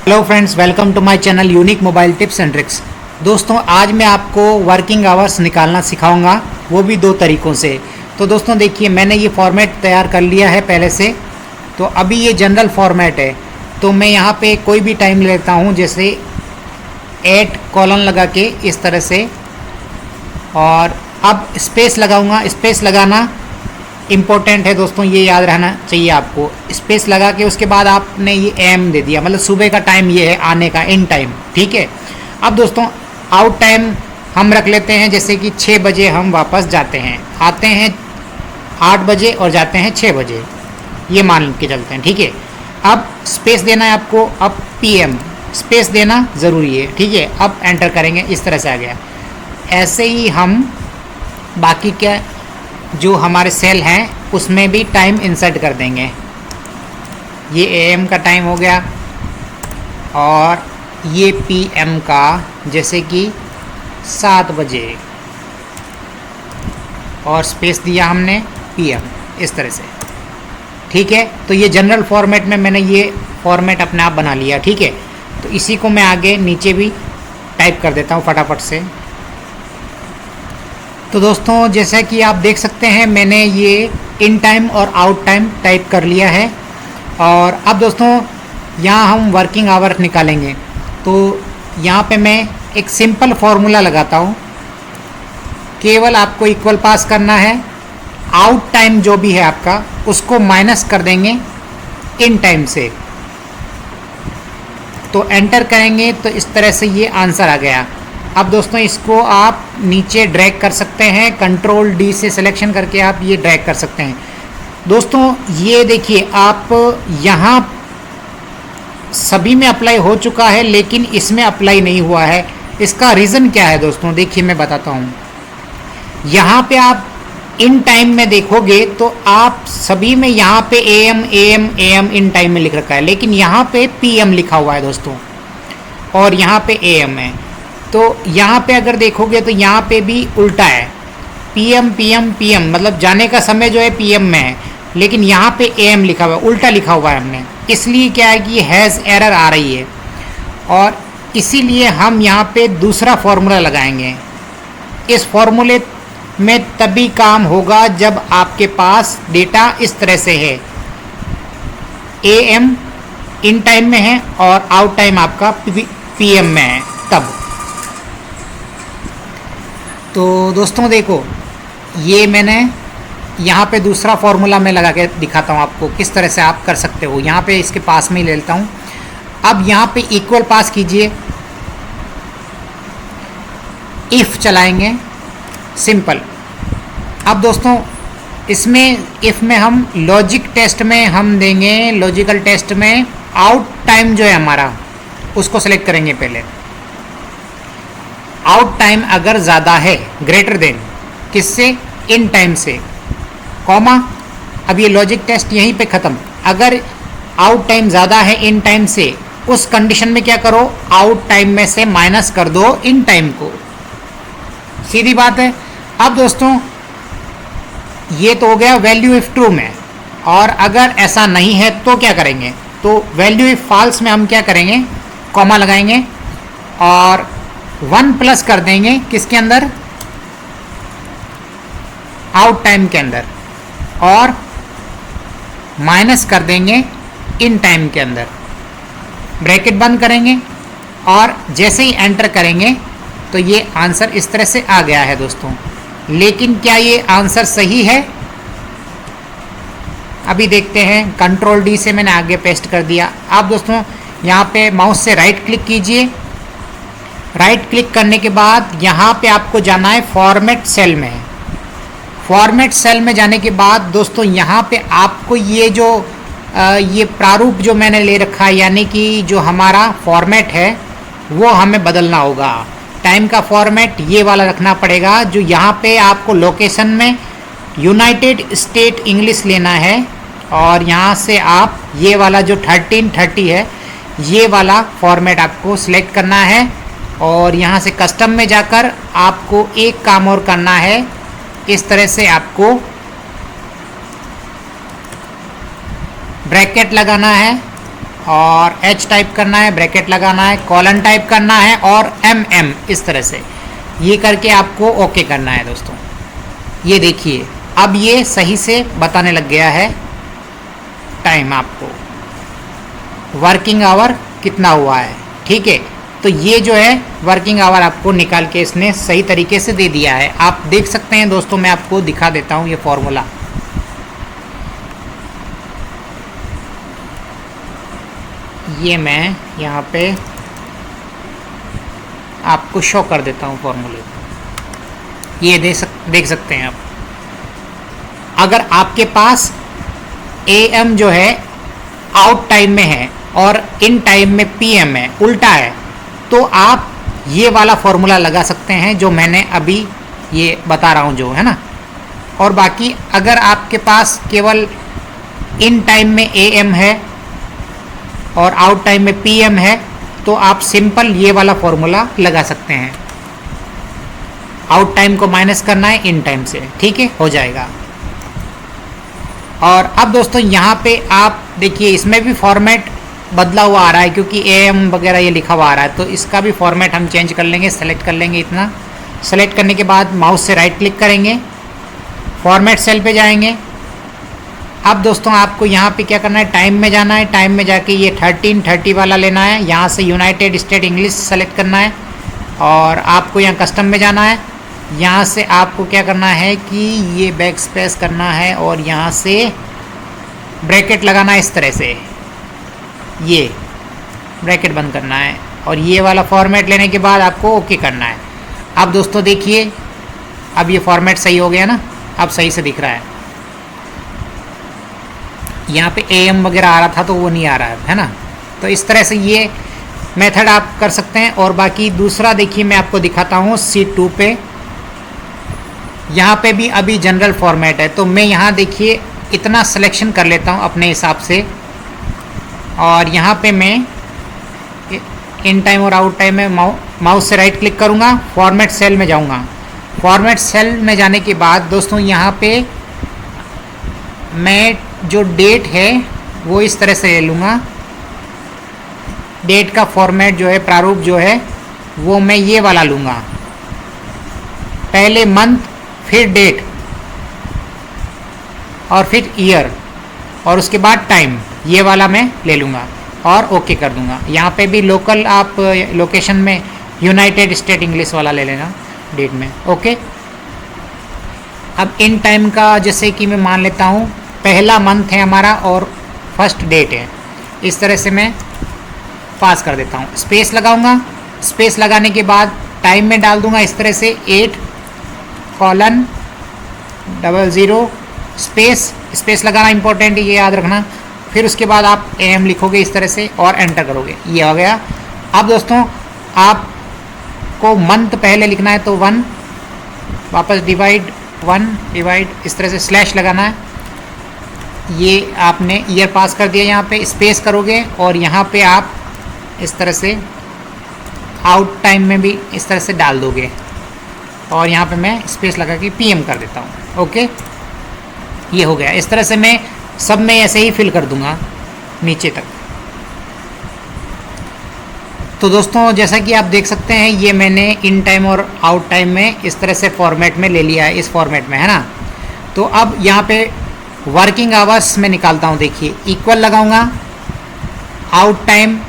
Hello friends, welcome to my channel unique mobile tips and tricks. दोस्तों, आज मैं आपको वर्किंग आवर्स निकालना सिखाऊंगा, वो भी दो तरीक़ों से। तो दोस्तों देखिए, मैंने ये फॉर्मेट तैयार कर लिया है पहले से। तो अभी ये जनरल फॉर्मेट है, तो मैं यहाँ पे कोई भी टाइम लेता हूँ, जैसे 8 कॉलन लगा के इस तरह से, और अब स्पेस लगाऊंगा। स्पेस लगाना इम्पोर्टेंट है दोस्तों, ये याद रहना चाहिए आपको। स्पेस लगा के उसके बाद आपने ये एम दे दिया, मतलब सुबह का टाइम ये है आने का, इन टाइम, ठीक है। अब दोस्तों आउट टाइम हम रख लेते हैं, जैसे कि 6 बजे हम वापस जाते हैं, आते हैं 8 बजे और जाते हैं 6 बजे, ये मान के चलते हैं, ठीक है। अब स्पेस देना है आपको, अब पीएम स्पेस देना ज़रूरी है, ठीक है। अब एंटर करेंगे, इस तरह से आ गया। ऐसे ही हम बाकी क्या जो हमारे सेल हैं उसमें भी टाइम इंसर्ट कर देंगे। ये एएम का टाइम हो गया और ये पीएम का, जैसे कि 7 बजे, और स्पेस दिया हमने पीएम, इस तरह से, ठीक है। तो ये जनरल फॉर्मेट में मैंने ये फॉर्मेट अपने आप बना लिया, ठीक है। तो इसी को मैं आगे नीचे भी टाइप कर देता हूँ फटाफट से। तो दोस्तों जैसा कि आप देख सकते हैं, मैंने ये इन टाइम और आउट टाइम टाइप कर लिया है। और अब दोस्तों यहाँ हम वर्किंग आवर निकालेंगे, तो यहाँ पे मैं एक सिंपल फार्मूला लगाता हूँ। केवल आपको इक्वल पास करना है, आउट टाइम जो भी है आपका उसको माइनस कर देंगे इन टाइम से, तो एंटर करेंगे तो इस तरह से ये आंसर आ गया। अब दोस्तों इसको आप नीचे ड्रैग कर सकते हैं, कंट्रोल डी से सिलेक्शन करके आप ये ड्रैग कर सकते हैं। दोस्तों ये देखिए, आप यहाँ सभी में अप्लाई हो चुका है, लेकिन इसमें अप्लाई नहीं हुआ है। इसका रीज़न क्या है दोस्तों, देखिए मैं बताता हूँ। यहाँ पे आप इन टाइम में देखोगे तो आप सभी में यहाँ पे am am am in time में लिख रखा है, लेकिन यहाँ पे पीएम लिखा हुआ है दोस्तों, और यहाँ पे एएम है। तो यहाँ पे अगर देखोगे तो यहाँ पे भी उल्टा है, पीएम पीएम पीएम, मतलब जाने का समय जो है पीएम में है, लेकिन यहाँ पे एएम लिखा हुआ है, उल्टा लिखा हुआ है हमने। इसलिए क्या है कि हैज़ एरर आ रही है, और इसीलिए हम यहाँ पे दूसरा फॉर्मूला लगाएंगे। इस फॉर्मूले में तभी काम होगा जब आपके पास डेटा इस तरह से है, एएम इन टाइम में है और आउट टाइम आपका पीएम में है, तब। तो दोस्तों देखो, ये मैंने यहाँ पे दूसरा फॉर्मूला मैं लगा के दिखाता हूँ आपको किस तरह से आप कर सकते हो। यहाँ पे इसके पास में ही ले लेता हूँ। अब यहाँ पे इक्वल पास कीजिए, इफ़ चलाएंगे, सिंपल। अब दोस्तों इसमें इफ़ में हम लॉजिक टेस्ट में हम देंगे, लॉजिकल टेस्ट में आउट टाइम जो है हमारा उसको सेलेक्ट करेंगे पहले। आउट टाइम अगर ज़्यादा है, ग्रेटर देन किससे, इन टाइम से, कॉमा। अब ये लॉजिक टेस्ट यहीं पे ख़त्म। अगर आउट टाइम ज़्यादा है इन टाइम से, उस कंडीशन में क्या करो, आउट टाइम में से माइनस कर दो इन टाइम को, सीधी बात है। अब दोस्तों ये तो हो गया वैल्यू इफ ट्रू में, और अगर ऐसा नहीं है तो क्या करेंगे, तो वैल्यू इफ फॉल्स में हम क्या करेंगे, कॉमा लगाएंगे और 1 प्लस कर देंगे किसके अंदर, आउट टाइम के अंदर, और माइनस कर देंगे इन टाइम के अंदर। ब्रैकेट बंद करेंगे और जैसे ही एंटर करेंगे तो ये आंसर इस तरह से आ गया है दोस्तों। लेकिन क्या ये आंसर सही है, अभी देखते हैं। कंट्रोल डी से मैंने आगे पेस्ट कर दिया। आप दोस्तों यहाँ पे माउस से राइट क्लिक कीजिए। राइट क्लिक करने के बाद यहाँ पे आपको जाना है फॉर्मेट सेल में। फॉर्मेट सेल में जाने के बाद दोस्तों यहाँ पे आपको ये जो ये प्रारूप जो मैंने ले रखा है, यानी कि जो हमारा फॉर्मेट है वो हमें बदलना होगा। टाइम का फॉर्मेट ये वाला रखना पड़ेगा, जो यहाँ पे आपको लोकेशन में यूनाइटेड स्टेट इंग्लिश लेना है, और यहाँ से आप ये वाला जो 1330 है, ये वाला फॉर्मेट आपको सिलेक्ट करना है। और यहाँ से कस्टम में जाकर आपको एक काम और करना है, इस तरह से आपको ब्रैकेट लगाना है और एच टाइप करना है, ब्रैकेट लगाना है, कॉलन टाइप करना है और एम इस तरह से ये करके आपको ओके करना है दोस्तों। ये देखिए अब ये सही से बताने लग गया है टाइम आपको, वर्किंग आवर कितना हुआ है। ठीक है, तो ये जो है वर्किंग आवर आपको निकाल के इसने सही तरीके से दे दिया है। आप देख सकते हैं दोस्तों, मैं आपको दिखा देता हूँ ये फॉर्मूला। ये मैं यहाँ पे आपको शो कर देता हूँ फॉर्मूले। ये देख सकते हैं आप। अगर आपके पास AM जो है आउट टाइम में है और इन टाइम में PM है, उल्टा है, तो आप ये वाला फॉर्मूला लगा सकते हैं जो मैंने अभी ये बता रहा हूँ जो है ना। और बाकी अगर आपके पास केवल इन टाइम में AM है और आउट टाइम में PM है तो आप सिंपल ये वाला फॉर्मूला लगा सकते हैं। आउट टाइम को माइनस करना है इन टाइम से, ठीक है, हो जाएगा। और अब दोस्तों यहाँ पे आप देखिए इसमें भी फॉर्मेट बदला हुआ आ रहा है क्योंकि AM वगैरह ये लिखा हुआ आ रहा है, तो इसका भी फॉर्मेट हम चेंज कर लेंगे। सेलेक्ट कर लेंगे इतना, सेलेक्ट करने के बाद माउस से राइट क्लिक करेंगे, फॉर्मेट सेल पे जाएंगे। अब दोस्तों आपको यहाँ पे क्या करना है, टाइम में जाना है। टाइम में जाके ये 1330 वाला लेना है, यहाँ से यूनाइटेड स्टेट इंग्लिश सेलेक्ट करना है और आपको यहाँ कस्टम में जाना है। यहाँ से आपको क्या करना है कि ये बैक स्पेस करना है और यहाँ से ब्रैकेट लगाना है इस तरह से, ये ब्रैकेट बंद करना है और ये वाला फॉर्मेट लेने के बाद आपको ओके करना है। अब दोस्तों देखिए अब ये फॉर्मेट सही हो गया ना, अब सही से दिख रहा है। यहाँ पे AM वगैरह आ रहा था तो वो नहीं आ रहा है ना। तो इस तरह से ये मेथड आप कर सकते हैं। और बाकी दूसरा देखिए मैं आपको दिखाता हूँ शीट 2 पे, यहाँ पे भी अभी जनरल फॉर्मेट है, तो मैं यहाँ देखिए इतना सिलेक्शन कर लेता हूँ अपने हिसाब से और यहाँ पे मैं इन टाइम और आउट टाइम में माउस से राइट क्लिक करूँगा, फॉर्मेट सेल में जाऊँगा। फॉर्मेट सेल में जाने के बाद दोस्तों यहाँ पे मैं जो डेट है वो इस तरह से ले लूँगा। डेट का फॉर्मेट जो है, प्रारूप जो है वो मैं ये वाला लूँगा, पहले मंथ फिर डेट और फिर ईयर और उसके बाद टाइम, ये वाला मैं ले लूँगा और ओके कर दूँगा। यहाँ पे भी लोकल आप लोकेशन में यूनाइटेड स्टेट इंग्लिश वाला ले लेना डेट में, ओके। अब इन टाइम का जैसे कि मैं मान लेता हूँ पहला मंथ है हमारा और फर्स्ट डेट है, इस तरह से मैं पास कर देता हूँ। स्पेस लगाऊंगा, स्पेस लगाने के बाद टाइम में डाल दूंगा इस तरह से 8:00 स्पेस लगाना इंपॉर्टेंट है, ये याद रखना। फिर उसके बाद आप AM लिखोगे इस तरह से और एंटर करोगे, ये हो गया। अब दोस्तों आपको मंथ पहले लिखना है तो 1, वापस डिवाइड इस तरह से स्लैश लगाना है। ये आपने ईयर पास कर दिया, यहाँ पे स्पेस करोगे और यहाँ पे आप इस तरह से आउट टाइम में भी इस तरह से डाल दोगे और यहाँ पे मैं स्पेस लगा के PM कर देता हूँ, ओके। ये हो गया। इस तरह से मैं सब में ऐसे ही फिल कर दूंगा नीचे तक। तो दोस्तों जैसा कि आप देख सकते हैं ये मैंने इन टाइम और आउट टाइम में इस तरह से फॉर्मेट में ले लिया है, इस फॉर्मेट में है ना। तो अब यहाँ पे वर्किंग आवर्स में निकालता हूँ, देखिए इक्वल लगाऊंगा, आउट टाइम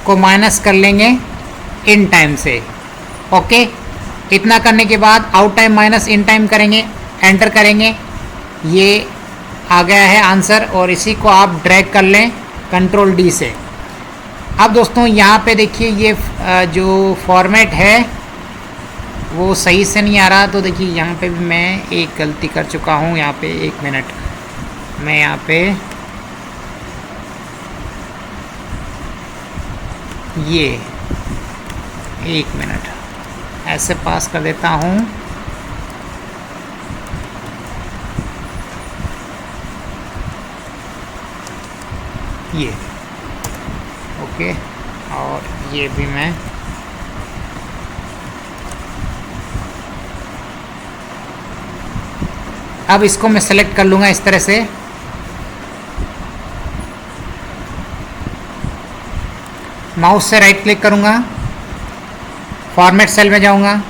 को माइनस कर लेंगे इन टाइम से, ओके। इतना करने के बाद out time minus in time करेंगे, एंटर करेंगे, ये आ गया है आंसर और इसी को आप ड्रैग कर लें कंट्रोल D से। अब दोस्तों यहाँ पे देखिए ये जो फॉर्मेट है वो सही से नहीं आ रहा, तो देखिए यहाँ पे भी मैं एक गलती कर चुका हूँ। यहाँ पे 1 मिनट, मैं यहाँ पे ये 1 मिनट ऐसे पास कर देता हूँ। ये ओके, और ये भी मैं अब इसको मैं सेलेक्ट कर लूँगा इस तरह से माउस से राइट क्लिक करूँगा, फॉर्मेट सेल में जाऊँगा,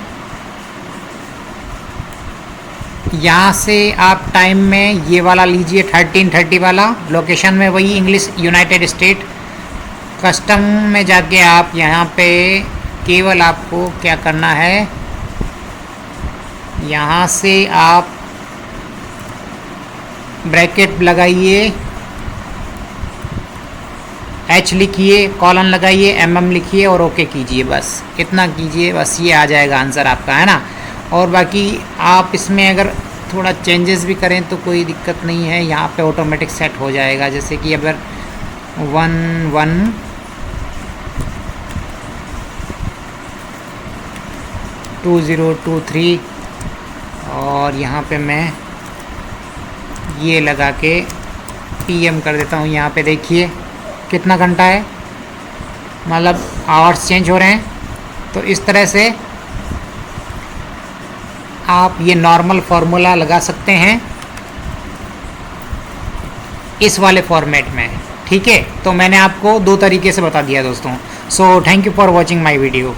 यहाँ से आप टाइम में ये वाला लीजिए 1330 वाला, लोकेशन में वही इंग्लिश यूनाइटेड स्टेट, कस्टम में जाके आप यहाँ पे केवल आपको क्या करना है, यहाँ से आप ब्रैकेट लगाइए, H लिखिए, कॉलन लगाइए, MM लिखिए और ओके कीजिए, बस इतना कीजिए, बस ये आ जाएगा आंसर आपका, है ना। और बाकी आप इसमें अगर थोड़ा चेंजेस भी करें तो कोई दिक्कत नहीं है, यहाँ पे ऑटोमेटिक सेट हो जाएगा। जैसे कि अगर 112023 और यहाँ पे मैं ये लगा के PM कर देता हूँ। यहाँ पे देखिए कितना घंटा है, मतलब आवर्स चेंज हो रहे हैं। तो इस तरह से आप ये नॉर्मल फार्मूला लगा सकते हैं इस वाले फॉर्मेट में, ठीक है। तो मैंने आपको 2 तरीके से बता दिया दोस्तों। So thank you for watching my video.